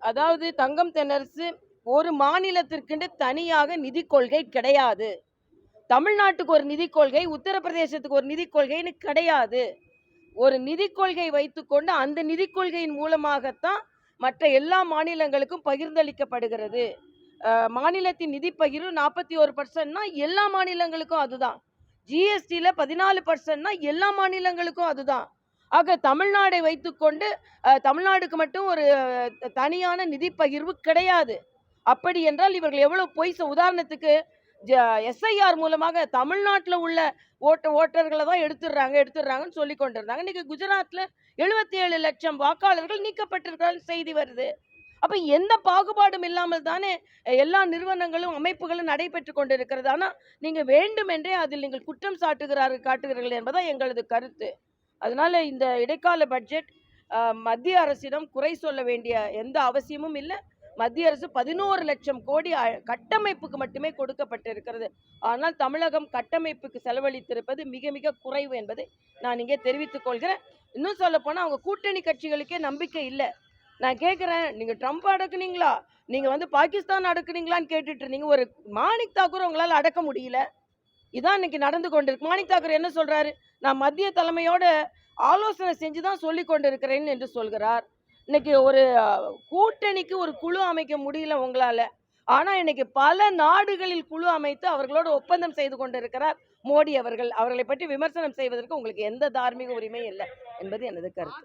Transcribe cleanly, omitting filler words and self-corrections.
அதாவது தங்கம் தென்னரசு, ஒரு மாநிலத்திற்கென்று தனியாக நிதி கொள்கை கிடையாது. தமிழ்நாட்டுக்கு ஒரு நிதி கொள்கை, உத்தரப்பிரதேசத்துக்கு ஒரு நிதி கொள்கைன்னு கிடையாது. ஒரு நிதி கொள்கை வைத்துக்கொண்டு அந்த நிதி கொள்கையின் மூலமாகத்தான் மற்ற எல்லா மாநிலங்களுக்கும் பகிர்ந்தளிக்கப்படுகிறது. மாநிலத்தின் நிதி பகிர்வு 41%னா எல்லா மாநிலங்களுக்கும் அதுதான். ஜிஎஸ்டியில் 14%னா எல்லா மாநிலங்களுக்கும் அதுதான். ஆக தமிழ்நாடை வைத்துக்கொண்டு தமிழ்நாடுக்கு மட்டும் ஒரு தனியான நிதி பகிர்வு கிடையாது. அப்படி என்றால் இவர்கள் எவ்வளவு பொய் உதாரணத்துக்கு எஸ்ஐஆர் மூலமாக தமிழ்நாட்டில் உள்ள ஓட்டர்களை தான் எடுத்துடுறாங்கன்னு சொல்லி கொண்டிருந்தாங்க. இன்னைக்கு குஜராத்தில் 77 லட்சம் வாக்காளர்கள் நீக்கப்பட்டிருக்கிறார்கள் செய்தி வருது. அப்ப எந்த பாகுபாடும் இல்லாமல் தானே எல்லா நிறுவனங்களும் அமைப்புகளும் நடைபெற்று கொண்டிருக்கிறது. ஆனால் நீங்க வேண்டுமென்றே அதில் நீங்கள் குற்றம் காட்டுகிறீர்கள் என்பதான் எங்களது கருத்து. அதனால இந்த இடைக்கால பட்ஜெட் மத்திய அரசிடம் குறை சொல்ல வேண்டிய எந்த அவசியமும் இல்லை. மத்திய அரசு 11 லட்சம் கோடி கட்டமைப்புக்கு மட்டுமே கொடுக்கப்பட்டிருக்கிறது. ஆனால் தமிழகம் கட்டமைப்புக்கு செலவழித்திருப்பது மிக மிக குறைவு என்பதை நான் இங்கே தெரிவித்துக் கொள்கிறேன். இன்னும் சொல்ல போனால் அவங்க கூட்டணி கட்சிகளுக்கே நம்பிக்கை இல்லை. நான் கேட்குறேன், நீங்கள் ட்ரம்ப் அடக்குனீங்களா, நீங்கள் பாகிஸ்தான் அடக்குனீங்களான்னு கேட்டுட்டு இருந்தீங்க. ஒரு மாணிக் தாக்கூர் உங்களால் அடக்க முடியல. இதான் இன்னைக்கு நடந்து கொண்டிருக்கு. மாணிக் தாக்கூர் என்ன சொல்றாரு? நான் மத்திய தலைமையோட ஆலோசனை செஞ்சுதான் சொல்லி கொண்டிருக்கிறேன் என்று சொல்கிறார். இன்னைக்கு ஒரு கூட்டணிக்கு ஒரு குழு அமைக்க முடியல உங்களால. ஆனா இன்னைக்கு பல நாடுகளில் குழு அமைத்து அவர்களோட ஒப்பந்தம் செய்து கொண்டிருக்கிறார் மோடி அவர்கள். அவர்களை பற்றி விமர்சனம் செய்வதற்கு உங்களுக்கு எந்த தார்மீக உரிமை இல்லை என்பது எனது கருத்து.